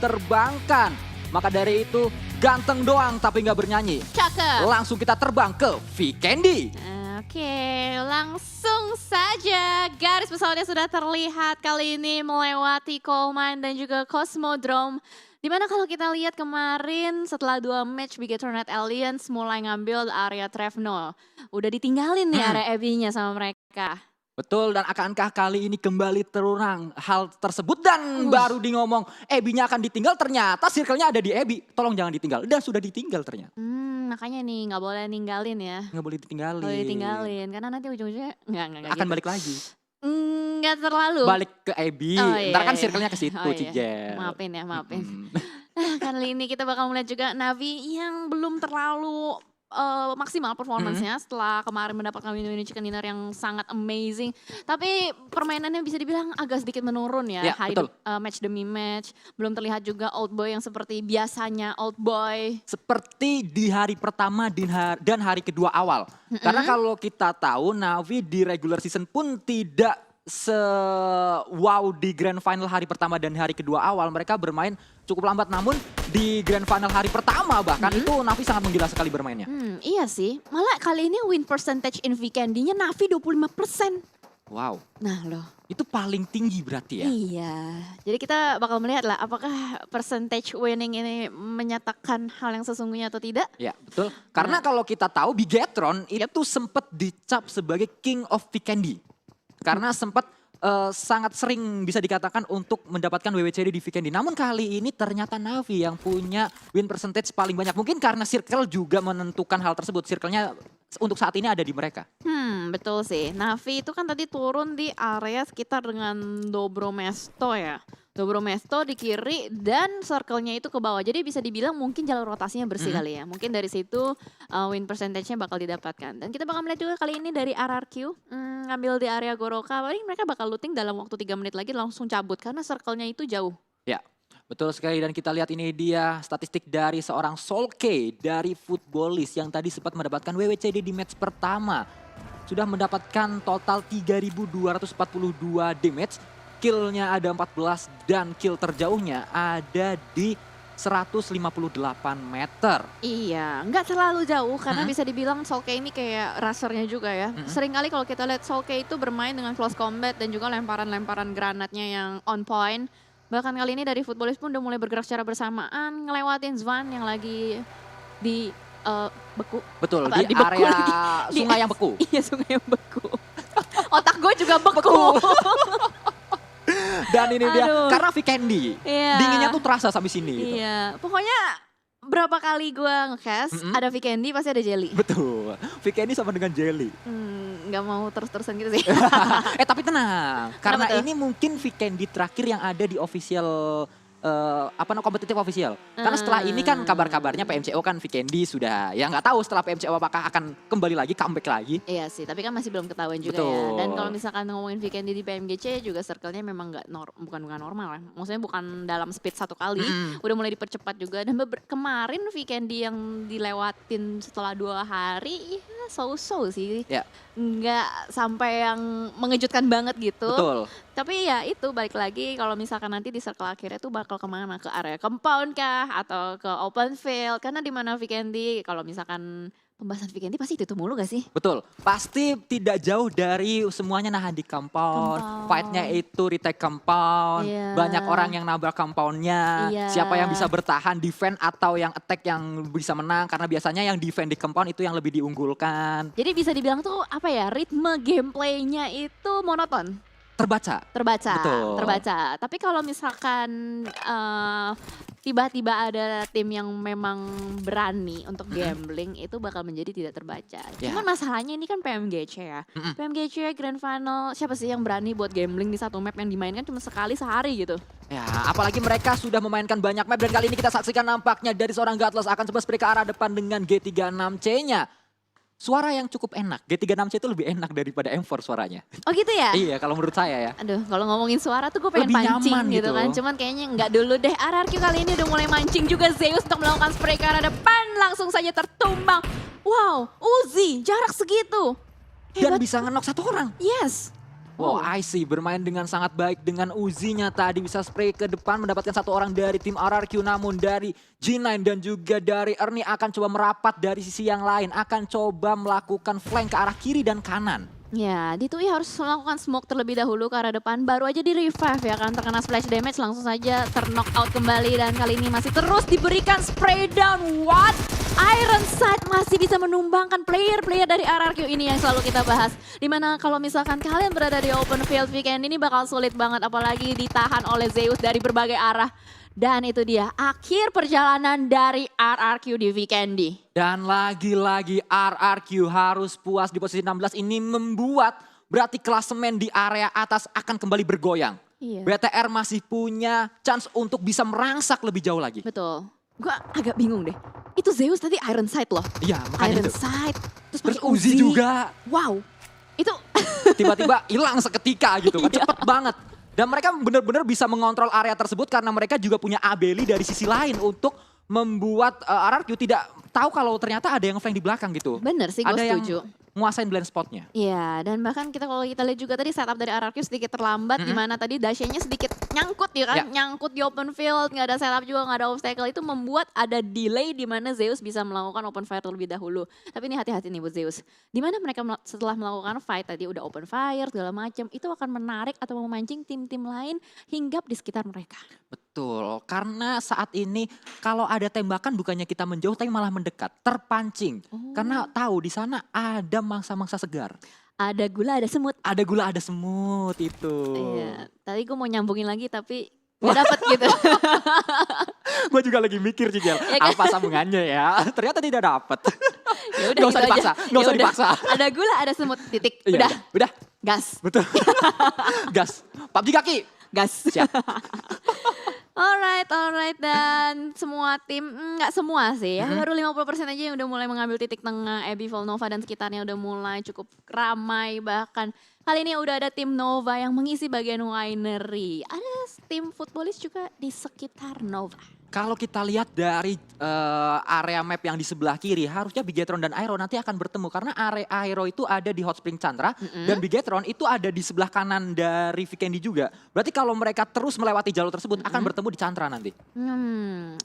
diterbangkan. Maka dari itu ganteng doang tapi nggak bernyanyi. Cakep. Langsung kita terbang ke Vikendi. Oke, langsung saja garis pesawatnya sudah terlihat kali ini melewati coal mine dan juga Cosmodrome. Dimana kalau kita lihat kemarin setelah 2 match Bigetron Red Alliance mulai ngambil area Trevno. Udah ditinggalin nih area Abby-nya sama mereka. Betul, dan akankah kali ini kembali terulang hal tersebut dan baru di ngomong Abby-nya akan ditinggal, ternyata circle-nya ada di Abby. Tolong jangan ditinggal, dan sudah ditinggal ternyata. Makanya nih nggak boleh ninggalin ya. Nggak boleh ditinggalin. Boleh ditinggalin, karena nanti ujung-ujungnya nggak Akan gitu. balik lagi. Nggak terlalu. Balik ke Abby, Oh, ntar kan iya. circle-nya ke situ, Oh, iya. Cijel. Maafin ya, maafin. Nah, kali ini kita bakal melihat juga Navi yang belum terlalu maksimal performance-nya setelah kemarin mendapatkan win-win chicken dinner yang sangat amazing. Tapi permainannya bisa dibilang agak sedikit menurun ya, Ya, hari betul. match demi match. Belum terlihat juga Old Boy yang seperti biasanya Old Boy. Seperti di hari pertama dan hari kedua awal. Karena kalau kita tahu Navi di regular season pun tidak wow di grand final hari pertama dan hari kedua awal. Mereka bermain cukup lambat, namun di grand final hari pertama bahkan itu Navi sangat menggila sekali bermainnya. Iya sih, malah kali ini win percentage in Vikendi-nya Navi 25%. Wow, Nah loh. itu paling tinggi berarti ya. Iya, jadi kita bakal melihat lah apakah percentage winning ini menyatakan hal yang sesungguhnya atau tidak. Ya, betul. Karena kalau kita tahu Bigetron itu sempat dicap sebagai King of Vikendi. Karena sempat sangat sering bisa dikatakan untuk mendapatkan WWCD di Vikendi. Namun kali ini ternyata Navi yang punya win percentage paling banyak. Mungkin karena circle juga menentukan hal tersebut. Circle-nya untuk saat ini ada di mereka. Betul sih. Navi itu kan tadi turun di area sekitar dengan Dobromesto ya. Dobromesto di kiri dan circle-nya itu ke bawah. Jadi bisa dibilang mungkin jalur rotasinya bersih kali ya. Mungkin dari situ win percentage-nya bakal didapatkan. Dan kita bakal melihat juga kali ini dari RRQ. Ngambil di area Goroka. Paling mereka bakal looting dalam waktu 3 menit lagi langsung cabut. Karena circle-nya itu jauh. Ya, betul sekali. Dan kita lihat ini dia statistik dari seorang Solke dari Footballist yang tadi sempat mendapatkan WWCD di match pertama. Sudah mendapatkan total 3.242 damage. Kill-nya ada 14 dan kill terjauhnya ada di 158 meter. Iya, nggak terlalu jauh karena bisa dibilang Solke ini kayak rasernya juga ya. Seringkali kalau kita lihat Solke itu bermain dengan close combat dan juga lemparan-lemparan granatnya yang on point. Bahkan kali ini dari Footballist pun udah mulai bergerak secara bersamaan, ngelewatin Zwan yang lagi di beku. Betul, Apa, di dibeku area lagi. sungai yang beku. Iya, sungai yang beku. Otak gue juga beku. Dan ini dia, Aduh. karena Vikendi, Iya. dinginnya tuh terasa sampai sini. Gitu. Iya, pokoknya berapa kali gue nge-cast, ada Vikendi pasti ada Jelly. Betul, Vikendi sama dengan Jelly. Nggak mau terus-terusan gitu sih. Tapi tenang, karena tuh? ini mungkin Vikendi terakhir yang ada di official kompetitif official. Karena setelah ini kan kabar-kabarnya PMCO kan Vikendi sudah, ya nggak tahu setelah PMCO apakah akan kembali lagi, comeback lagi. Iya sih, tapi kan masih belum ketahuan juga ya. Betul. Dan kalau misalkan ngomongin Vikendi di PMGC juga circle-nya memang bukan normal ya. Maksudnya bukan dalam speed satu kali, udah mulai dipercepat juga. Dan kemarin Vikendi yang dilewatin setelah 2 hari, ya so-so sih. Ya. Nggak sampai yang mengejutkan banget gitu. Betul. Tapi ya itu balik lagi kalau misalkan nanti di circle akhirnya tuh bakal kemana? Ke area compound kah? Atau ke open field? Karena di mana Vikendi, kalau misalkan pembahasan Vikendi pasti itu mulu gak sih? Betul, pasti tidak jauh dari semuanya nahan di compound. Fight-nya itu retake compound, Iya. banyak orang yang nabrak compound-nya. Iya. Siapa yang bisa bertahan, defend atau yang attack yang bisa menang. Karena biasanya yang defend di compound itu yang lebih diunggulkan. Jadi bisa dibilang tuh apa ya, ritme gameplaynya itu monoton. Terbaca. Betul. Terbaca. Tapi kalau misalkan tiba-tiba ada tim yang memang berani untuk gambling, itu bakal menjadi tidak terbaca. Ya. Cuman masalahnya ini kan PMGC ya. PMGC Grand Final, siapa sih yang berani buat gambling di satu map yang dimainkan cuma sekali sehari gitu. Ya, apalagi mereka sudah memainkan banyak map dan kali ini kita saksikan nampaknya dari seorang Godless akan coba spray ke arah depan dengan G36C-nya. Suara yang cukup enak, G36C itu lebih enak daripada M4 suaranya. Oh gitu ya? Iya, kalau menurut saya ya. Aduh, kalau ngomongin suara tuh gue pengen Lebih pancing nyaman gitu gitu. kan. Cuman kayaknya nggak dulu deh. RRQ kali ini udah mulai mancing juga Zeus untuk melakukan spray ke arah depan. Langsung saja tertumbang. Wow, Uzi jarak segitu. Dan bisa nge-knock satu orang. Yes. Wow, Icy bermain dengan sangat baik dengan Uzinya tadi bisa spray ke depan mendapatkan satu orang dari tim RRQ, namun dari G9 dan juga dari Ernie akan coba merapat dari sisi yang lain, akan coba melakukan flank ke arah kiri dan kanan. Ya, Ditui harus melakukan smoke terlebih dahulu ke arah depan, baru aja di revive ya kan, terkena splash damage langsung saja terknock out kembali dan kali ini masih terus diberikan spray down. What? Iron Sight masih bisa menumbangkan player-player dari RRQ ini yang selalu kita bahas. Dimana kalau misalkan kalian berada di open field weekend ini bakal sulit banget, apalagi ditahan oleh Zeus dari berbagai arah. Dan itu dia akhir perjalanan dari RRQ di Vikendi. Dan lagi-lagi RRQ harus puas di posisi 16 ini membuat berarti klasemen di area atas akan kembali bergoyang. Iya. BTR masih punya chance untuk bisa merangsak lebih jauh lagi. Betul. Gua agak bingung deh. Itu Zeus tadi Iron Sight loh. Iya, makanya Iron itu. Sight. Terus Terus pakai Uzi juga. Wow. Itu Tiba-tiba hilang seketika gitu kan, Iya. cepet banget. Dan mereka benar-benar bisa mengontrol area tersebut karena mereka juga punya ability dari sisi lain untuk membuat RRQ tidak tahu kalau ternyata ada yang flank di belakang gitu. bener sih, gue Ada yang setuju. nguasain blind spotnya. Iya, dan bahkan kalau kita lihat juga tadi setup dari RRQ sedikit terlambat, di mana tadi dashnya sedikit nyangkut ya kan, Ya. nyangkut di open field, nggak ada setup juga, nggak ada obstacle, itu membuat ada delay di mana Zeus bisa melakukan open fire terlebih dahulu. Tapi ini hati-hati nih buat Zeus, di mana mereka setelah melakukan fight tadi udah open fire segala macam, itu akan menarik atau memancing tim-tim lain hinggap di sekitar mereka. Betul, karena saat ini kalau ada tembakan bukannya kita menjauh tapi malah mendekat, terpancing. Karena tahu di sana ada mangsa-mangsa segar. Ada gula, ada semut. Ada gula, ada semut itu. Iya, tadi gue mau nyambungin lagi tapi nggak dapet gitu. Gue juga lagi mikir Cigel, Ya kan? apa sambungannya ya? Ternyata tidak dapet. Ya udah Gak usah gitu aja. dipaksa, gak usah Ya udah. dipaksa. Ada gula, ada semut, titik. Iya, Udah, udah, gas, betul. Gas, PUBG kaki. gas. Siap. Alright, dan semua tim, nggak semua sih ya, baru 50% aja yang udah mulai mengambil titik tengah. Abby, Volnova dan sekitarnya udah mulai cukup ramai, bahkan kali ini udah ada tim Nova yang mengisi bagian winery. Ada tim Footballist juga di sekitar Nova. Kalau kita lihat dari area map yang di sebelah kiri, harusnya Bigetron dan Aero nanti akan bertemu. Karena area Aero itu ada di Hot Spring Chandra dan Bigetron itu ada di sebelah kanan dari Vikendi juga. Berarti kalau mereka terus melewati jalur tersebut akan bertemu di Chandra nanti.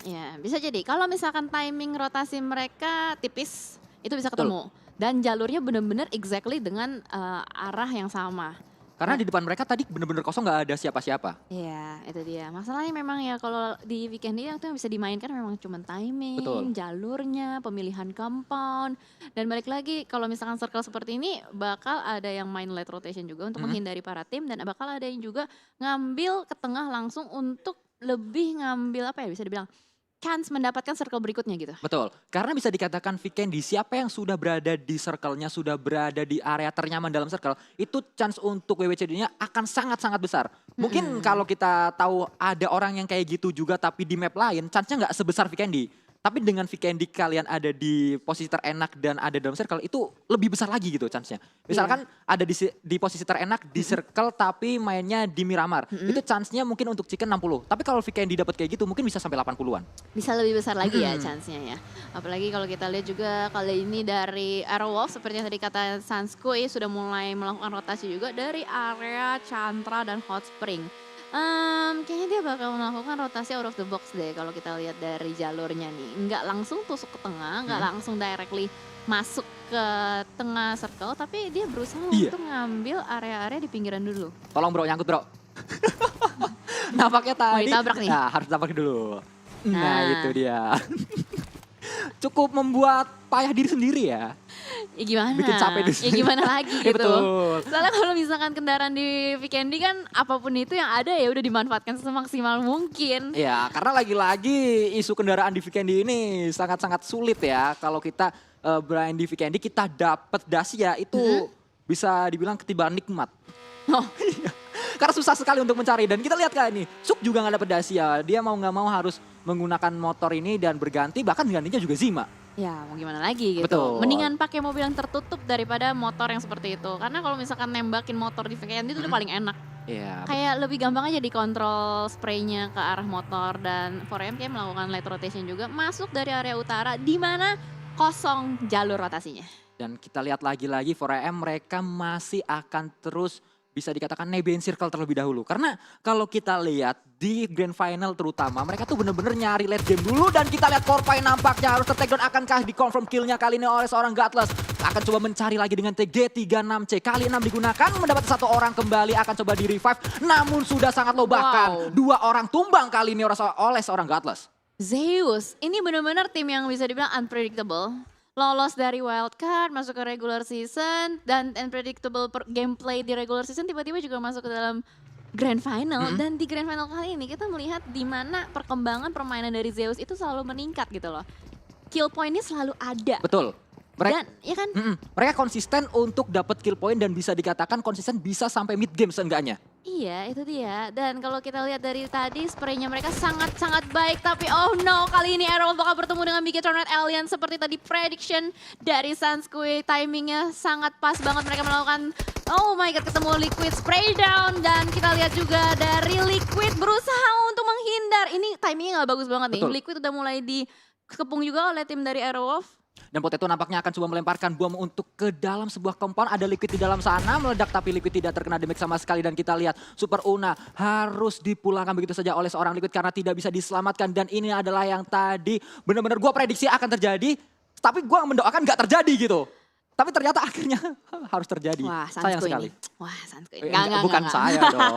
Ya bisa jadi. Kalau misalkan timing rotasi mereka tipis, itu bisa ketemu. Dan jalurnya benar-benar exactly dengan arah yang sama. Karena di depan mereka tadi bener-bener kosong, nggak ada siapa-siapa. Iya, itu dia. Masalahnya memang ya kalau di weekend ini itu yang bisa dimainkan memang cuma timing, Betul. jalurnya, pemilihan compound. Dan balik lagi kalau misalkan circle seperti ini bakal ada yang main late rotation juga untuk menghindari para tim. Dan bakal ada yang juga ngambil ke tengah langsung untuk lebih ngambil apa ya bisa dibilang chance mendapatkan circle berikutnya gitu. Betul, karena bisa dikatakan Vikendi siapa yang sudah berada di circle-nya, sudah berada di area ternyaman dalam circle, itu chance untuk WWCD-nya akan sangat-sangat besar. Mungkin kalau kita tahu ada orang yang kayak gitu juga tapi di map lain, chance-nya nggak sebesar Vikendi. Tapi dengan Vikendi kalian ada di posisi terenak dan ada dalam circle, itu lebih besar lagi gitu chance-nya. Misalkan ada di posisi terenak di circle tapi mainnya di Miramar, itu chance-nya mungkin untuk Chicken 60. Tapi kalau Vikendi dapat kayak gitu mungkin bisa sampai 80-an. Bisa lebih besar lagi ya chance-nya ya. Apalagi kalau kita lihat juga kali ini dari Aerowolf seperti yang tadi kata Sanskui sudah mulai melakukan rotasi juga dari area Chandra dan Hot Spring. Kayaknya dia bakal melakukan rotasi out of the box deh kalau kita lihat dari jalurnya nih. Nggak langsung tusuk ke tengah, nggak langsung directly masuk ke tengah circle, tapi dia berusaha untuk ngambil area-area di pinggiran dulu. Tolong bro, nyangkut bro. Nampaknya tadi. ditabrak nih. Nah, harus tabrak dulu. Nah, Nah. itu dia. Cukup membuat payah diri sendiri ya. Ya gimana? Bikin capek diri Ya sendiri. gimana lagi Ya, gitu. betul. Soalnya kalau misalkan kendaraan di Vikendi kan apapun itu yang ada ya udah dimanfaatkan semaksimal mungkin. Ya, karena lagi-lagi isu kendaraan di Vikendi ini sangat-sangat sulit ya. Kalau kita bermain di Vikendi, kita dapat Dacia itu bisa dibilang ketiban nikmat. Oh. Karena susah sekali untuk mencari. Dan kita lihat kali ini, Suk juga nggak dapat Dacia. Dia mau nggak mau harus menggunakan motor ini dan berganti, bahkan gantinya juga Zima. Ya mau gimana lagi gitu. Betul. Mendingan pakai mobil yang tertutup daripada motor yang seperti itu. Karena kalau misalkan nembakin motor di Vikendi itu udah paling enak. Iya. Kayak lebih gampang aja dikontrol spraynya ke arah motor. Dan 4M kayak melakukan light rotation juga. Masuk dari area utara di mana kosong jalur rotasinya. Dan kita lihat lagi-lagi 4AM mereka masih akan terus bisa dikatakan nebeng circle terlebih dahulu. Karena kalau kita lihat di grand final terutama, mereka tuh bener-bener nyari late game dulu. Dan kita lihat Corpay nampaknya harus ter-takedown. Akankah di-confirm killnya kali ini oleh seorang Godless. Akan coba mencari lagi dengan TG36C. Kali 6 digunakan, mendapat satu orang kembali, akan coba di-revive. Namun sudah sangat low, bahkan dua orang tumbang kali ini oleh seorang Godless. Zeus, ini benar-benar tim yang bisa dibilang unpredictable. Lolos dari wildcard, masuk ke regular season, dan unpredictable gameplay di regular season tiba-tiba juga masuk ke dalam grand final. Dan di grand final kali ini kita melihat di mana perkembangan permainan dari Zeus itu selalu meningkat gitu loh. Kill point-nya selalu ada. Betul. Dan, ya kan? Mereka konsisten untuk dapat kill point dan bisa dikatakan konsisten bisa sampai mid game seenggaknya. Iya, itu dia. Dan kalau kita lihat dari tadi, spraynya mereka sangat-sangat baik. Tapi oh no, kali ini Aerowolf bakal bertemu dengan Bigetron Red Alien. Seperti tadi prediction dari Sunsquid. Timingnya sangat pas banget mereka melakukan, oh my god, ketemu Liquid spray down. Dan kita lihat juga dari Liquid berusaha untuk menghindar. Ini timingnya nggak bagus banget nih. Betul. Liquid udah mulai dikepung juga oleh tim dari Aerowolf. Dan Potato nampaknya akan coba melemparkan bom untuk ke dalam sebuah compound. Ada Liquid di dalam sana, meledak tapi Liquid tidak terkena damage sama sekali. Dan kita lihat Super Una harus dipulangkan begitu saja oleh seorang Liquid karena tidak bisa diselamatkan. Dan ini adalah yang tadi benar-benar gue prediksi akan terjadi. Tapi gue mendoakan gak terjadi gitu. Tapi ternyata akhirnya harus terjadi. Wah, sayang sekali. Wah, Sunsquid. Bukan saya dong.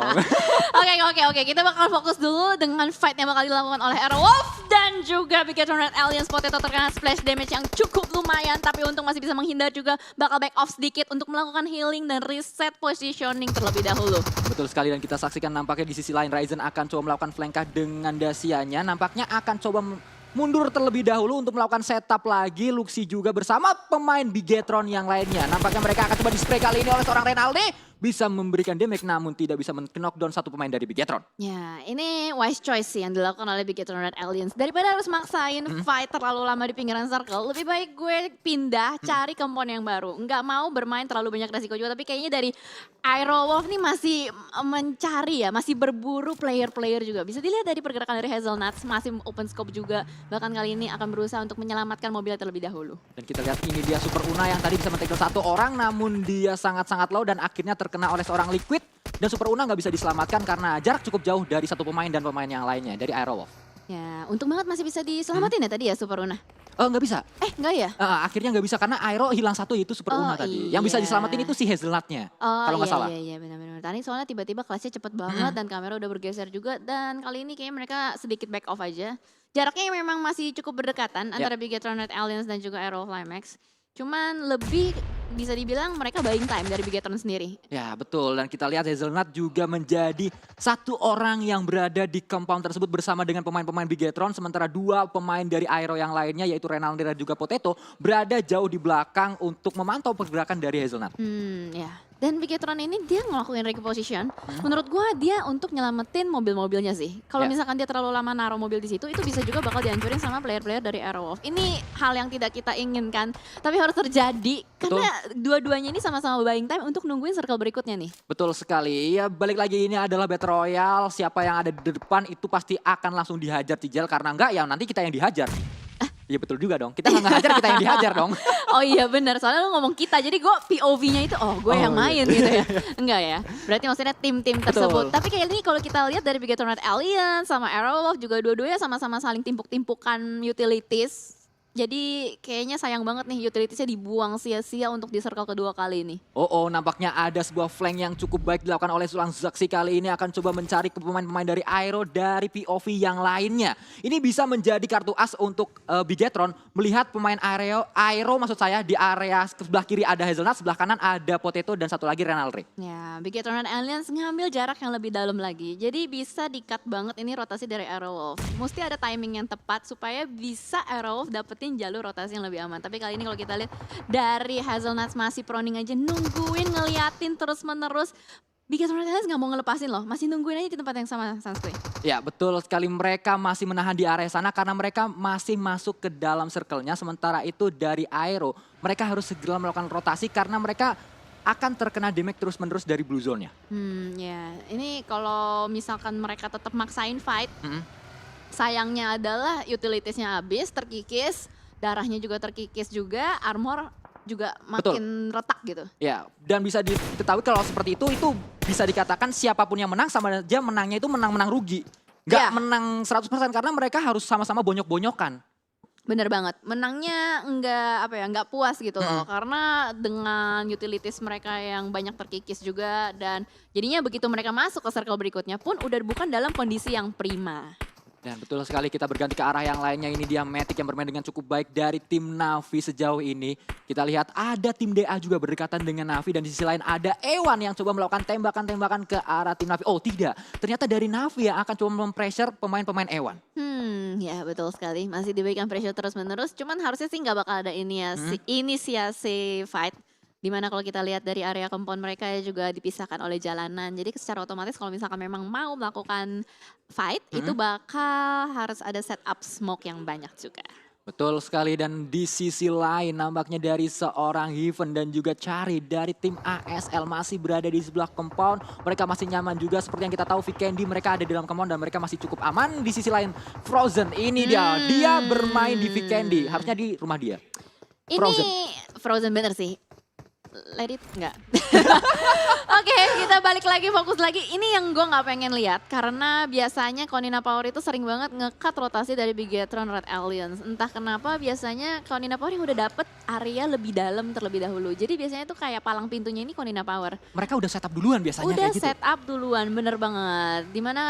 Oke. Kita bakal fokus dulu dengan fight yang bakal dilakukan oleh Aerowolf. Dan juga Bigetron Red Aliens. Potato terkena splash damage yang cukup lumayan. Tapi untung masih bisa menghindar juga. Bakal back off sedikit untuk melakukan healing dan reset positioning terlebih dahulu. Betul sekali, dan kita saksikan nampaknya di sisi lain Ryzen akan coba melakukan flankah dengan Dacianya. Nampaknya akan coba mundur terlebih dahulu untuk melakukan setup lagi. Luxi juga bersama pemain Bigetron yang lainnya. Nampaknya mereka akan coba di-spray kali ini oleh seorang Renaldi. Bisa memberikan damage namun tidak bisa men-knockdown satu pemain dari Bigetron. Ya, ini wise choice sih yang dilakukan oleh Bigetron Red Aliens. Daripada harus maksain fight terlalu lama di pinggiran circle, lebih baik gue pindah cari compound yang baru. Nggak mau bermain terlalu banyak resiko juga, tapi kayaknya dari Aerowolf nih masih mencari ya, masih berburu player-player juga. Bisa dilihat dari pergerakan dari Hazelnuts, masih open scope juga. Bahkan kali ini akan berusaha untuk menyelamatkan mobilnya terlebih dahulu. Dan kita lihat ini dia Super Una yang tadi bisa men-takedown satu orang, namun dia sangat-sangat low dan akhirnya terkena oleh seorang Liquid. Dan Super Una nggak bisa diselamatkan karena jarak cukup jauh dari satu pemain dan pemain yang lainnya, dari Aerowolf. Ya, untung banget masih bisa diselamatin ya tadi ya Super Una. Nggak bisa. Nggak ya? Akhirnya nggak bisa karena Aero hilang satu, itu Super Una tadi. Yang bisa Iya. diselamatin itu si Hazelnutnya, kalau nggak salah. Iya, benar-benar. Tadi soalnya tiba-tiba kelasnya cepet banget dan kamera udah bergeser juga. Dan kali ini kayaknya mereka sedikit back off aja. Jaraknya memang masih cukup berdekatan antara Bigetron Red Aliens dan juga Aerowolf Climax. Cuman lebih bisa dibilang mereka buying time dari Bigetron sendiri. Ya betul, dan kita lihat Hazelnut juga menjadi satu orang yang berada di compound tersebut bersama dengan pemain-pemain Bigetron. Sementara dua pemain dari Aero yang lainnya yaitu Renaldi dan juga Potato berada jauh di belakang untuk memantau pergerakan dari Hazelnut. Ya. Dan Bigetron ini dia ngelakuin reposition. Menurut gua dia untuk nyelamatin mobil-mobilnya sih. Kalau misalkan dia terlalu lama naruh mobil di situ, itu bisa juga bakal dihancurin sama player-player dari Aerowolf. Ini hal yang tidak kita inginkan, tapi harus terjadi. Betul. Karena dua-duanya ini sama-sama buying time untuk nungguin circle berikutnya nih. Betul sekali, ya balik lagi ini adalah Battle Royale. Siapa yang ada di depan itu pasti akan langsung dihajar Tijal. Karena enggak ya nanti kita yang dihajar. Iya betul juga dong, kita nggak ngehajar, kita yang dihajar dong. Oh iya benar, soalnya lu ngomong kita, jadi gue POV-nya itu gue yang main gitu ya. Enggak ya, berarti maksudnya tim-tim tersebut. Tapi kayak ini kalau kita lihat dari Bigetron Red Alien sama Aerowolf juga dua-duanya sama-sama saling timpuk-timpukan utilities. Jadi kayaknya sayang banget nih utilitiesnya dibuang sia-sia untuk di circle kedua kali ini. Nampaknya ada sebuah flank yang cukup baik dilakukan oleh Sulang Zaxi kali ini, akan coba mencari ke pemain-pemain dari Aero dari POV yang lainnya. Ini bisa menjadi kartu as untuk Bigetron melihat pemain Aero maksud saya di area sebelah kiri ada Hazelnut, sebelah kanan ada Potato dan satu lagi Renaldi. Ya, Bigetron dan Aliens ngambil jarak yang lebih dalam lagi. Jadi bisa di-cut banget ini rotasi dari Aerowolf. Mesti ada timing yang tepat supaya bisa Aerowolf dapetin jalur rotasi yang lebih aman. Tapi kali ini kalau kita lihat dari Hazelnuts masih proning aja, nungguin, ngeliatin terus-menerus. Bigetron Aliens nggak mau ngelepasin loh, masih nungguin aja di tempat yang sama Sunsquid. Ya betul sekali, mereka masih menahan di area sana karena mereka masih masuk ke dalam circle-nya. Sementara itu dari Aero, mereka harus segera melakukan rotasi karena mereka akan terkena damage terus-menerus dari blue zone-nya. Ya, ini kalau misalkan mereka tetap maksain fight, sayangnya adalah utilitiesnya habis, terkikis, darahnya juga terkikis juga, armor juga makin retak gitu. Ya, dan bisa diketahui kalau seperti itu bisa dikatakan siapapun yang menang sama aja menangnya itu menang-menang rugi. Nggak Iya. menang 100% karena mereka harus sama-sama bonyok-bonyokan. Bener banget, menangnya nggak puas gitu loh. Mm-mm. Karena dengan utilities mereka yang banyak terkikis juga dan jadinya begitu mereka masuk ke circle berikutnya pun udah bukan dalam kondisi yang prima. Dan betul sekali kita berganti ke arah yang lainnya. Ini dia Matic yang bermain dengan cukup baik dari tim Navi sejauh ini. Kita lihat ada tim DA juga berdekatan dengan Navi. Dan di sisi lain ada Ewan yang coba melakukan tembakan-tembakan ke arah tim Navi. Oh tidak, ternyata dari Navi yang akan coba mempressure pemain-pemain Ewan. Ya betul sekali. Masih diberikan pressure terus-menerus. Cuman harusnya sih nggak bakal ada inisiasi fight. Dimana kalau kita lihat dari area compound mereka ya juga dipisahkan oleh jalanan. Jadi secara otomatis kalau misalkan memang mau melakukan fight, itu bakal harus ada setup smoke yang banyak juga. Betul sekali, dan di sisi lain nampaknya dari seorang Heaven dan juga Cari dari tim ASL masih berada di sebelah compound. Mereka masih nyaman juga seperti yang kita tahu Vikendi mereka ada di dalam compound dan mereka masih cukup aman. Di sisi lain Frozen ini dia bermain di Vikendi, harusnya di rumah dia. Ini Frozen bener sih. Let it enggak. Oke, kita balik lagi fokus lagi. Ini yang gue nggak pengen lihat karena biasanya Konina Power itu sering banget nge-cut rotasi dari Bigetron Red Alliance. Entah kenapa biasanya Konina Power yang udah dapet area lebih dalam terlebih dahulu. Jadi biasanya tuh kayak palang pintunya ini Konina Power. Mereka udah setup duluan biasanya Udah kayak gitu. setup duluan, bener banget. Dimana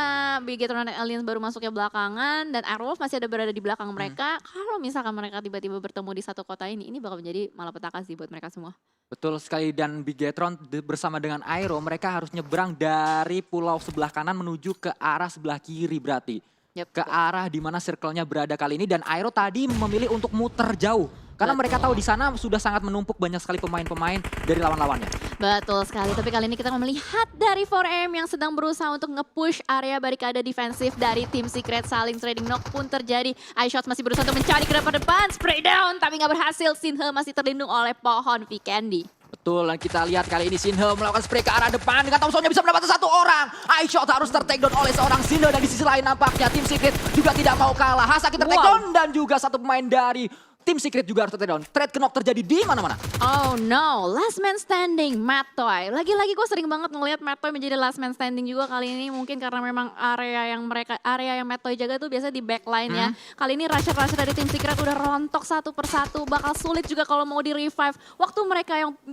Bigetron Red Alliance baru masuknya belakangan dan Airwolf masih ada berada di belakang mereka. Kalau misalkan mereka tiba-tiba bertemu di satu kota ini bakal menjadi malapetaka sih buat mereka semua. Betul sekali, dan Bigetron bersama dengan Aero mereka harus nyebrang dari pulau sebelah kanan menuju ke arah sebelah kiri berarti. Yep. Ke arah di mana circle-nya berada kali ini, dan Aero tadi memilih untuk muter jauh. Karena mereka tahu di sana sudah sangat menumpuk banyak sekali pemain-pemain dari lawan-lawannya. Betul sekali, tapi kali ini kita akan melihat dari 4M yang sedang berusaha untuk nge-push area barikade defensif dari tim Secret. Saling trading knock pun terjadi. iShot masih berusaha untuk mencari ke depan, spray down tapi nggak berhasil. Sinhe masih terlindung oleh pohon Vikendi. Betul, dan kita lihat kali ini Sinhe melakukan spray ke arah depan dengan Thompsonnya bisa mendapatkan satu orang. iShot harus ter-takedown oleh seorang Sinhe, dan di sisi lain nampaknya tim Secret juga tidak mau kalah. Hasaki ter-takedown dan juga satu pemain dari tim Secret juga harus ter-takedown. Trade knock terjadi di mana-mana. Oh no, last man standing, Matoy. Lagi-lagi gue sering banget ngelihat Matoy menjadi last man standing juga kali ini. Mungkin karena memang area yang Matoy jaga tuh biasa di backline ya. Kali ini rusher-rusher dari tim Secret udah rontok satu persatu. Bakal sulit juga kalau mau di revive. Waktu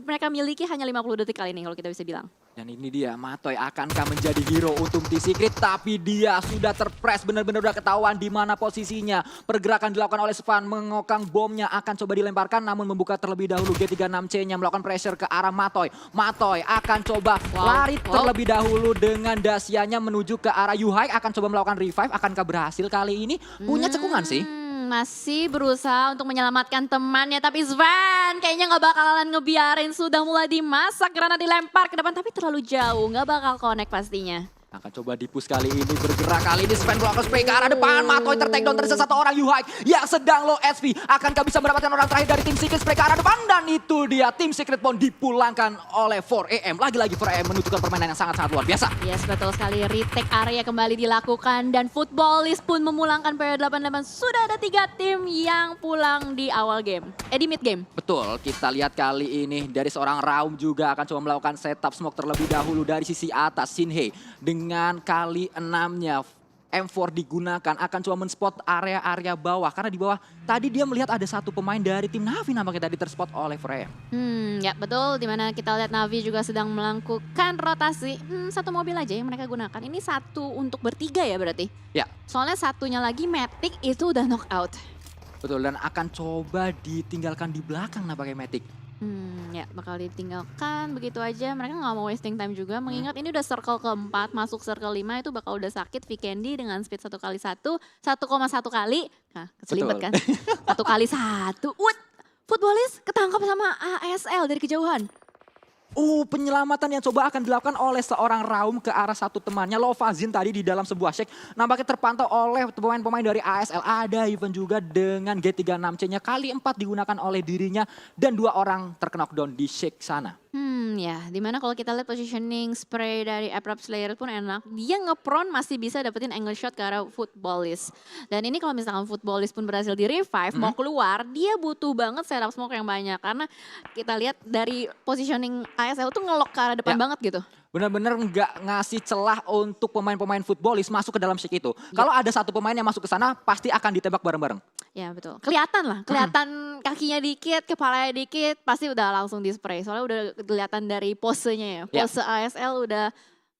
mereka miliki hanya 50 detik kali ini kalau kita bisa bilang. Dan ini dia, Matoy akankah menjadi hero untuk tim Secret, tapi dia sudah terpress, benar-benar udah ketahuan di mana posisinya. Pergerakan dilakukan oleh Svan, mengokang bomnya akan coba dilemparkan, namun membuka terlebih dahulu G36C-nya melakukan pressure ke arah Matoy. Matoy akan coba lari terlebih dahulu dengan Dacianya menuju ke arah Yuhai, akan coba melakukan revive, akankah berhasil kali ini? Punya cekungan sih. Masih berusaha untuk menyelamatkan temannya, tapi Svan kayaknya nggak bakalan ngebiarin, sudah mulai dimasak karena dilempar ke depan tapi terlalu jauh, nggak bakal connect pastinya. Akan coba dipus kali ini, bergerak kali ini Sven melakukan spray ke arah depan. Matoy ter-takedown, tersisa satu orang Yuhai yang sedang low SP. Akankah bisa mendapatkan orang terakhir dari tim Secret, spray ke arah depan, dan itu dia tim Secret pun dipulangkan oleh 4AM. Lagi-lagi 4AM menunjukkan permainan yang sangat-sangat luar biasa. Yes, betul sekali. Retake area kembali dilakukan dan Footballist pun memulangkan PW88. Sudah ada 3 tim yang pulang di awal game, di mid game. Betul, kita lihat kali ini dari seorang Raum juga akan coba melakukan setup smoke terlebih dahulu dari sisi atas. Sinhe dengan kali 6-nya M4 digunakan akan coba men-spot area-area bawah. Karena di bawah tadi dia melihat ada satu pemain dari tim Navi nampaknya tadi terspot oleh Freya. Ya betul, dimana kita lihat Navi juga sedang melakukan rotasi. Satu mobil aja yang mereka gunakan. Ini satu untuk bertiga ya berarti? Ya. Soalnya satunya lagi Matic itu udah knock out. Betul, dan akan coba ditinggalkan di belakang nampaknya Matic. Ya bakal ditinggalkan begitu aja. Mereka nggak mau wasting time juga. Mengingat ini udah circle keempat, masuk circle 5 itu bakal udah sakit. Vikendi dengan speed 1x1, 1,1 kali. Nah keselibet kan. 1 kali 1. Footballist ketangkap sama ASL dari kejauhan. Penyelamatan yang coba akan dilakukan oleh seorang Raum ke arah satu temannya. Lovazin tadi di dalam sebuah shake nampaknya terpantau oleh pemain-pemain dari ASL. Ada even juga dengan G36C-nya. Kali 4 digunakan oleh dirinya dan 2 orang terkena knockdown di shake sana. Ya, dimana kalau kita lihat positioning spray dari Abrupt Slayer pun enak. Dia nge-prone masih bisa dapetin angle shot ke arah Footballist. Dan ini kalau misalkan Footballist pun berhasil di revive, mau keluar, dia butuh banget setup smoke yang banyak. Karena kita lihat dari positioning KSL tuh ngelok ke arah depan Ya. banget gitu. Benar-benar nggak ngasih celah untuk pemain-pemain footballis masuk ke dalam shake itu. Kalau ada satu pemain yang masuk ke sana, pasti akan ditembak bareng-bareng. Ya betul. Kelihatan lah, kelihatan kakinya dikit, kepalanya dikit, pasti udah langsung di spray. Soalnya udah kelihatan dari posenya ya. Ya. Pose ASL udah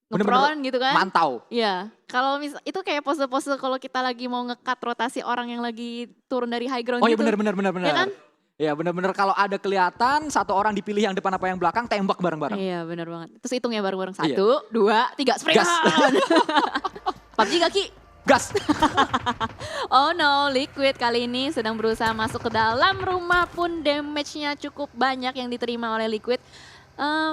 Bener-bener ngepron gitu kan. Mantau. Iya, kalau itu kayak pose-pose kalau kita lagi mau nge-cut rotasi orang yang lagi turun dari high ground Oh iya gitu. benar-benar. Ya kan? Ya benar-benar kalau ada kelihatan satu orang dipilih yang depan apa yang belakang, tembak bareng-bareng. Iya benar banget. Terus hitungnya bareng-bareng. Iya. 1, 2, 3, spray Gas. on. PUBG kaki. Gas. Oh no, Liquid kali ini sedang berusaha masuk ke dalam rumah pun damage-nya cukup banyak yang diterima oleh Liquid.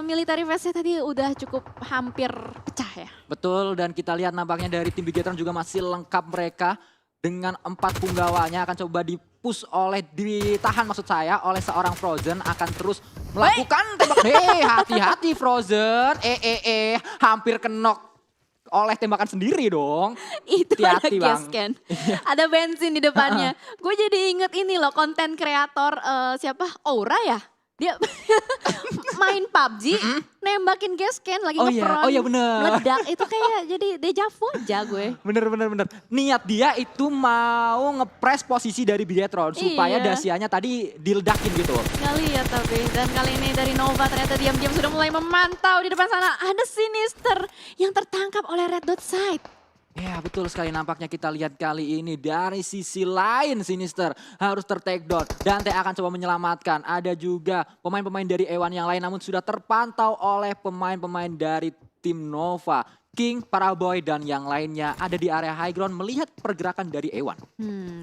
Military Vest-nya tadi udah cukup hampir pecah ya. Betul, dan kita lihat nampaknya dari tim Bigetron juga masih lengkap mereka. Dengan 4 punggawanya akan coba ditahan maksud saya oleh seorang Frozen, akan terus melakukan tembak. Hati-hati Frozen, hampir kenok oleh tembakan sendiri dong. Itu ada Hati-hati, gas Bang. can. Ada bensin di depannya. Gue jadi inget ini loh konten kreator siapa? Aura ya? Dia main PUBG, nembakin gas can lagi Oh iya, ngepron. oh iya bener. Meledak, itu kayak jadi deja vu aja gue. Bener. Niat dia itu mau ngepres posisi dari Bigetron supaya Iya. Dasianya tadi diledakin gitu. Nggak lihat tapi. Dan kali ini dari Nova ternyata diam-diam sudah mulai memantau di depan sana. Ada Sinister yang tertangkap oleh Red Dot Side. Ya betul sekali, nampaknya kita lihat kali ini dari sisi lain Sinister harus ter-take down. Dante akan coba menyelamatkan. Ada juga pemain-pemain dari Ewan yang lain namun sudah terpantau oleh pemain-pemain dari tim Nova. King, Paraboy, dan yang lainnya ada di area high ground melihat pergerakan dari Ewan.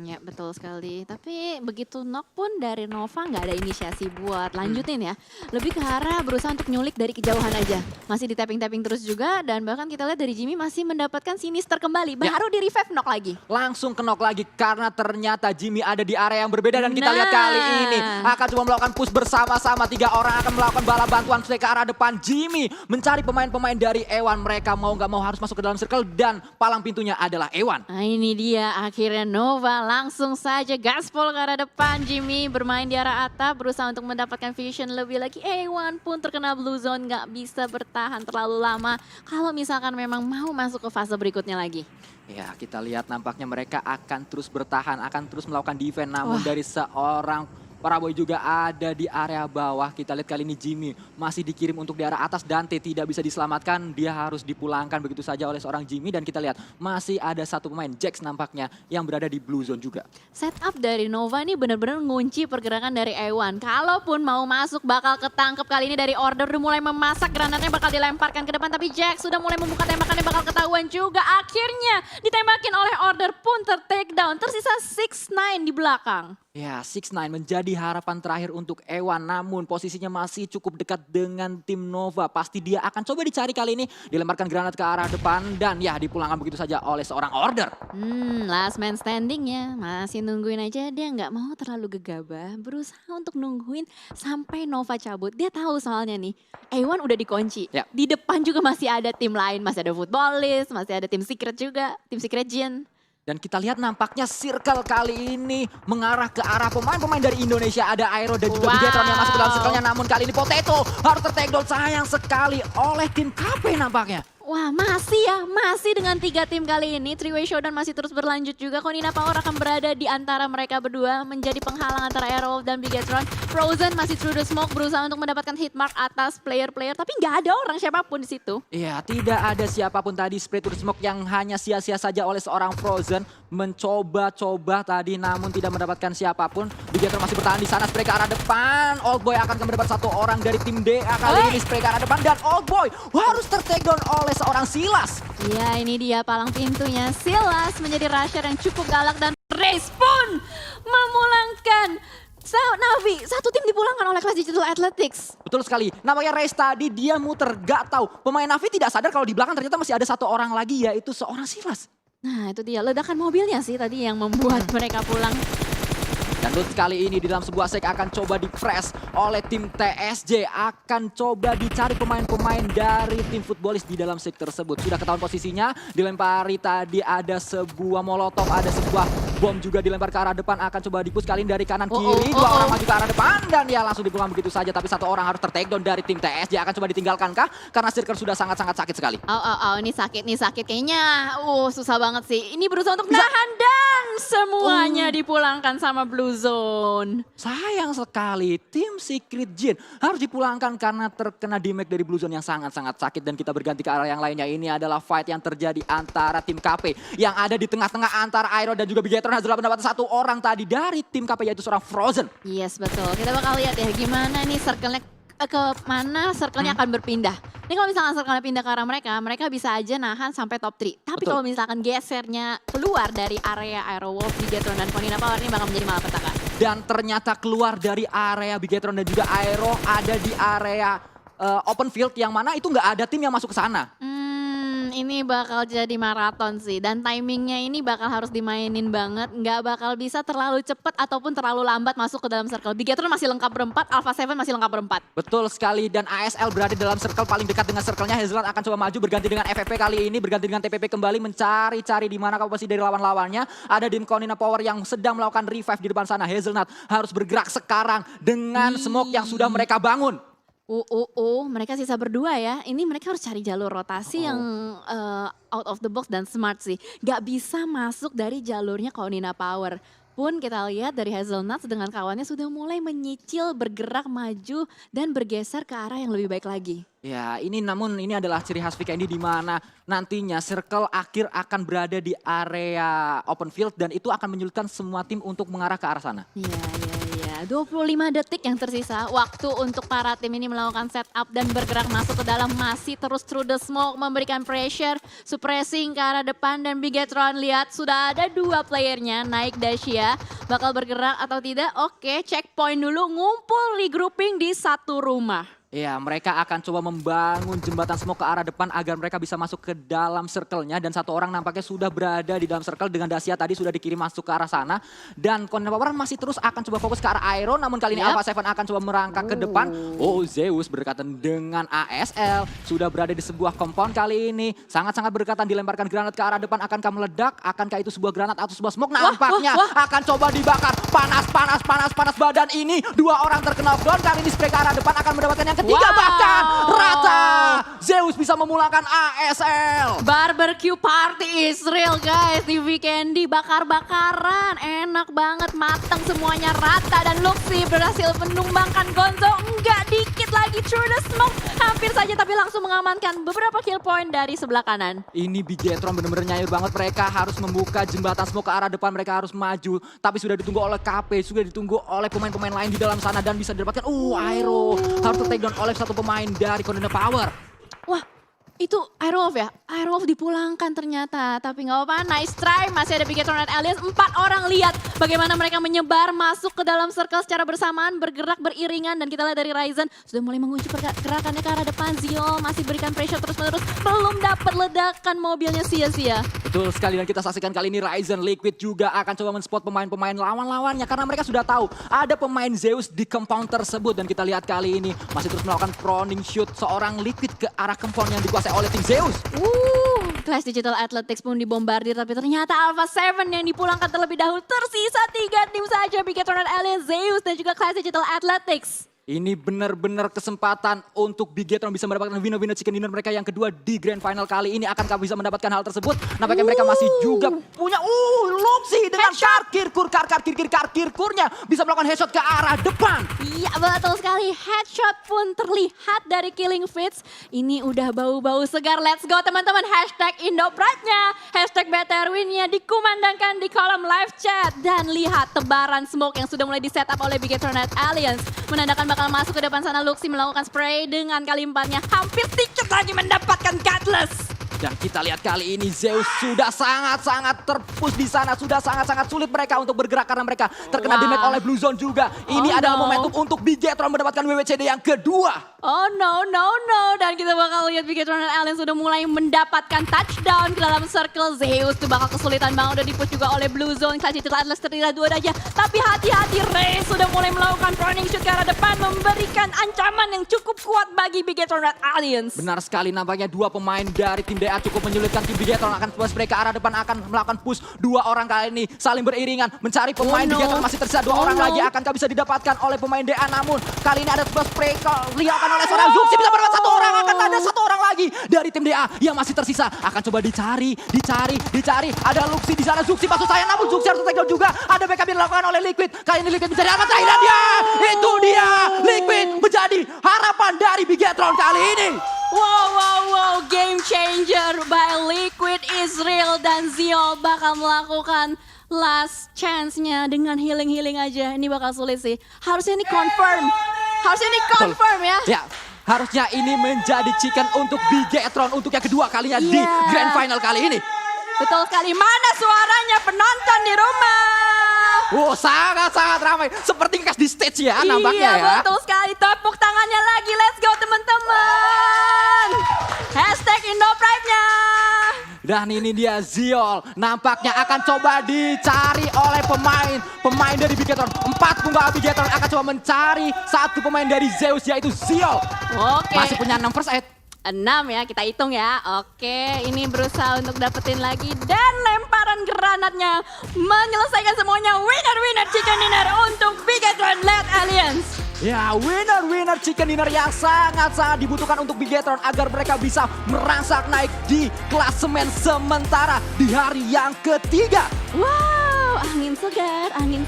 Ya betul sekali. Tapi begitu knock pun dari Nova nggak ada inisiasi buat lanjutin ya. Lebih ke arah berusaha untuk nyulik dari kejauhan aja. Masih di tapping-tapping terus juga dan bahkan kita lihat dari Jimmy masih mendapatkan Sinister kembali. Ya. Baru di revive knock lagi. Langsung knock lagi karena ternyata Jimmy ada di area yang berbeda dan kita lihat Nah. kali ini akan coba melakukan push bersama-sama. 3 orang akan melakukan bala bantuan ke arah depan. Jimmy mencari pemain-pemain dari Ewan. Mereka mau nggak mau harus masuk ke dalam circle dan palang pintunya adalah Ewan. Nah ini dia akhirnya Nova langsung saja gaspol ke arah depan. Jimmy bermain di arah atap berusaha untuk mendapatkan vision lebih lagi. Ewan pun terkena blue zone, nggak bisa bertahan terlalu lama. Kalau misalkan memang mau masuk ke fase berikutnya lagi. Ya kita lihat nampaknya mereka akan terus bertahan, akan terus melakukan defense. Namun Wah. dari seorang Paraboy juga ada di area bawah. Kita lihat kali ini Jimmy masih dikirim untuk di arah atas. Dante tidak bisa diselamatkan. Dia harus dipulangkan begitu saja oleh seorang Jimmy. Dan kita lihat masih ada satu pemain, Jax nampaknya, yang berada di blue zone juga. Setup dari Nova ini benar-benar ngunci pergerakan dari Ewan. Kalaupun mau masuk bakal ketangkep kali ini dari Order. Udah mulai memasak, granatnya bakal dilemparkan ke depan. Tapi Jax sudah mulai membuka tembakannya, bakal ketahuan juga. Akhirnya ditembakin oleh Order pun ter-take down. Tersisa 6ix9ine di belakang. Ya, 6ix9ine menjadi harapan terakhir untuk Ewan. Namun posisinya masih cukup dekat dengan tim Nova. Pasti dia akan coba dicari kali ini. Dilemparkan granat ke arah depan dan ya dipulangkan begitu saja oleh seorang Order. Last man standing ya. Masih nungguin aja, dia nggak mau terlalu gegabah. Berusaha untuk nungguin sampai Nova cabut. Dia tahu soalnya nih, Ewan udah dikunci. Ya. Di depan juga masih ada tim lain. Masih ada Footballist, masih ada tim Secret juga. Tim Secret Jin. Dan kita lihat nampaknya circle kali ini mengarah ke arah pemain-pemain dari Indonesia. Ada Aero dan juga Wow. Bigetron yang masuk ke dalam circle-nya. Namun kali ini Potato harus ter-take down sayang sekali oleh tim KP nampaknya. Wah masih dengan 3 tim kali ini. Three-way showdown masih terus berlanjut juga. Konina Power akan berada di antara mereka berdua. Menjadi penghalang antara Aerowolf dan Bigetron. Frozen masih through the smoke berusaha untuk mendapatkan hit mark atas player-player. Tapi nggak ada orang siapapun di situ. Iya, tidak ada siapapun tadi spray to the smoke yang hanya sia-sia saja oleh seorang Frozen. Mencoba-coba tadi namun tidak mendapatkan siapapun. Bigetron masih bertahan di sana, spray ke arah depan. Oldboy akan mendapat satu orang dari tim DA kali ini, spray ke arah depan. Dan Oldboy harus ter-take down oleh seorang Silas. Ya ini dia palang pintunya. Silas menjadi rusher yang cukup galak dan Race pun memulangkan Navi. Satu tim dipulangkan oleh kelas Digital Athletics. Betul sekali. Namanya Race tadi dia muter, gak tahu. Pemain Navi tidak sadar kalau di belakang ternyata masih ada satu orang lagi yaitu seorang Silas. Nah itu dia ledakan mobilnya sih tadi yang membuat mereka pulang. Dan Lutz kali ini di dalam sebuah sek akan coba di-press oleh tim TSJ. Akan coba dicari pemain-pemain dari tim Futbolis di dalam sek tersebut. Sudah ketahuan posisinya, dilempari tadi ada sebuah molotov, ada sebuah bom juga dilempar ke arah depan. Akan coba di-push kali ini dari kanan kiri. Dua orang maju ke arah depan dan dia langsung dibuang begitu saja. Tapi satu orang harus ter-takedown dari tim TSJ. Akan coba ditinggalkan kah? Karena Circle sudah sangat-sangat sakit sekali. Ini sakit kayaknya. Susah banget sih. Ini berusaha untuk nahan dan semuanya dipulangkan sama Blue Zone. Sayang sekali, tim Secret Jin harus dipulangkan karena terkena damage dari Blue Zone yang sangat-sangat sakit. Dan kita berganti ke arah yang lainnya. Ini adalah fight yang terjadi antara tim KP yang ada di tengah-tengah antara Aero dan juga Bigetron. Hazula mendapat satu orang tadi dari tim KP yaitu seorang Frozen. Yes, betul. Kita bakal lihat ya gimana nih circle-nya ke mana circle-nya akan berpindah. Ini kalau misalkan circle-nya pindah ke arah mereka bisa aja nahan sampai top 3. Tapi kalau misalkan gesernya keluar dari area Aerowolf, Bigetron dan Konina Power ini bakal menjadi malapetaka. Dan ternyata keluar dari area Bigetron dan juga Aero ada di area open field yang mana itu nggak ada tim yang masuk ke sana. Ini bakal jadi maraton sih. Dan timingnya ini bakal harus dimainin banget. Nggak bakal bisa terlalu cepat ataupun terlalu lambat masuk ke dalam circle. Bigetron masih lengkap berempat, Alpha 7 masih lengkap berempat. Betul sekali, dan ASL berada dalam circle paling dekat dengan circle-nya. Hazelnut akan coba maju berganti dengan FFP kali ini. Berganti dengan TPP kembali mencari-cari di mana komposisi dari lawan-lawannya. Ada Dim Konina Power yang sedang melakukan revive di depan sana. Hazelnut harus bergerak sekarang dengan smoke yang sudah mereka bangun. Mereka sisa berdua ya. Ini mereka harus cari jalur rotasi yang out of the box dan smart sih. Gak bisa masuk dari jalurnya Konina Power. Pun kita lihat dari Hazelnuts dengan kawannya sudah mulai menyicil, bergerak maju dan bergeser ke arah yang lebih baik lagi. Ya, namun ini adalah ciri khas VKND di mana nantinya circle akhir akan berada di area open field dan itu akan menyulitkan semua tim untuk mengarah ke arah sana. Iya. 25 detik yang tersisa. Waktu untuk para tim ini melakukan setup dan bergerak masuk ke dalam. Masih terus through the smoke memberikan pressure. Suppressing ke arah depan dan Bigetron lihat sudah ada 2 playernya. Naik Dacia bakal bergerak atau tidak. Oke, checkpoint dulu, ngumpul regrouping di satu rumah. Ya, mereka akan coba membangun jembatan smoke ke arah depan agar mereka bisa masuk ke dalam circle-nya. Dan satu orang nampaknya sudah berada di dalam circle dengan Dacia tadi sudah dikirim masuk ke arah sana. Dan Konina Power masih terus akan coba fokus ke arah Aero. Namun kali ini Alpha 7 akan coba merangkak ke depan. Zeus berdekatan dengan ASL. Sudah berada di sebuah compound kali ini. Sangat-sangat berdekatan dilemparkan granat ke arah depan. Akankah meledak? Akankah itu sebuah granat atau sebuah smoke? Nampaknya akan coba dibakar. Panas badan ini. 2 orang terkena knockdown. Kali ini spray ke arah depan akan mendapatkan yang ketiga bahkan rata. Zeus bisa memulangkan ASL. Barbecue party is real guys di VKND. Bakar-bakaran, enak banget, matang semuanya rata. Dan Luxi berhasil menumbangkan Gonzo. Enggak, dikit lagi through the smoke. Hampir saja tapi langsung mengamankan beberapa kill point dari sebelah kanan. Ini Bigetron benar-benar nyayur banget. Mereka harus membuka jembatan smoke ke arah depan. Mereka harus maju. Tapi sudah ditunggu oleh KP, sudah ditunggu oleh pemain-pemain lain di dalam sana. Dan bisa didapatkan, Aero harus take down oleh satu pemain dari Konina Power. Wah, itu Aerowolf ya? Aerowolf dipulangkan ternyata. Tapi nggak apa-apa, nice try. Masih ada Bigetron dan Alias. 4 orang lihat bagaimana mereka menyebar masuk ke dalam circle secara bersamaan. Bergerak beriringan. Dan kita lihat dari Ryzen sudah mulai mengunci pergerakannya ke arah depan. Zio masih berikan pressure terus-menerus. Belum dapat ledakan mobilnya sia-sia. Betul sekali, dan kita saksikan kali ini Ryzen Liquid juga akan coba men-spot pemain-pemain lawan-lawannya. Karena mereka sudah tahu ada pemain Zeus di compound tersebut. Dan kita lihat kali ini masih terus melakukan proning shoot seorang Liquid ke arah compound yang dikuasai oleh tim Zeus. Clash Digital Athletics pun dibombardir, tapi ternyata Alpha 7 yang dipulangkan terlebih dahulu. Tersisa 3 tim saja, Bigetron dan Alien, Zeus dan juga Clash Digital Athletics. Ini benar-benar kesempatan untuk Bigetron bisa mendapatkan winner-winner chicken dinner mereka yang kedua di grand final kali ini. Akankah bisa mendapatkan hal tersebut? Nampaknya mereka masih juga punya Luxi dengan karkirkurnya bisa melakukan headshot ke arah depan. Iya betul sekali, headshot pun terlihat dari Killing Fits. Ini udah bau-bau segar, let's go teman-teman. Hashtag Indopride-nya, hashtag BTRWin-nya dikumandangkan di kolom live chat. Dan lihat tebaran smoke yang sudah mulai di setup oleh Bigetron dan Alliance. Menandakan bakal masuk ke depan sana. Luxi melakukan spray dengan kali 4-nya. Hampir sedikit lagi mendapatkan Godless. Dan kita lihat kali ini Zeus sudah sangat-sangat terpush di sana. Sudah sangat-sangat sulit mereka untuk bergerak karena mereka terkena damage oleh Blue Zone juga. Ini adalah momentum untuk Bigetron mendapatkan WWCD yang kedua. Oh no, no, no. Dan kita bakal lihat Bigetron dan Alien sudah mulai mendapatkan touchdown ke dalam circle. Zeus tuh bakal kesulitan banget, udah di-push juga oleh Blue Zone. Saat itu Atlas tertinggal 2 aja. Tapi hati-hati, Ray sudah mulai melakukan running shoot ke arah depan. Memberikan ancaman yang cukup kuat bagi Bigetron dan Aliens. Benar sekali, nampaknya 2 pemain dari tim DA cukup menyulitkan tim Bigetron. Akan spray ke arah depan, akan melakukan push. 2 orang kali ini saling beriringan mencari pemain Bigetron. Masih tersisa 2 orang lagi. Akankah bisa didapatkan oleh pemain DA? Namun kali ini ada sebuah spray dilakukan oleh seorang Zuxi, bisa berbuat 1 orang. Akan ada 1 orang lagi dari tim DA yang masih tersisa. Akan coba dicari. Ada Luxi di sana, Zuxi maksud saya. Namun Zuxi harus take down juga. Ada backup yang dilakukan oleh Liquid. Kali ini Liquid mencari harapan terakhir dan itu dia. Liquid menjadi harapan dari Bigetron kali ini. Wow, game changer by Liquid Israel dan Ziol bakal melakukan last chance-nya dengan healing aja. Ini bakal sulit sih. Harusnya ini confirm ya. Ya, harusnya ini menjadi chicken untuk Bigetron untuk yang kedua kalinya di Grand Final kali ini. Betul sekali. Mana suaranya penonton di rumah? Sangat ramai. Seperti ngekas di stage ya nampaknya ya. Iya, betul sekali. Tepuk tangannya lagi. Let's go teman-teman. Hashtag Indopride-nya. Dan ini dia Ziol. Nampaknya akan coba dicari oleh pemain dari Bigetron. 4 punggawa Bigetron akan coba mencari 1 pemain dari Zeus, yaitu Ziol. Oke. Masih punya 6 first aid. 6 ya, kita hitung ya. Oke, ini berusaha untuk dapetin lagi. Dan lemparan granatnya menyelesaikan semuanya. Winner chicken dinner untuk Bigetron led Aliens. Ya, winner chicken dinner yang sangat dibutuhkan untuk Bigetron agar mereka bisa merangsak naik di klasemen sementara di hari yang ketiga. Wow, angin segar. Anginnya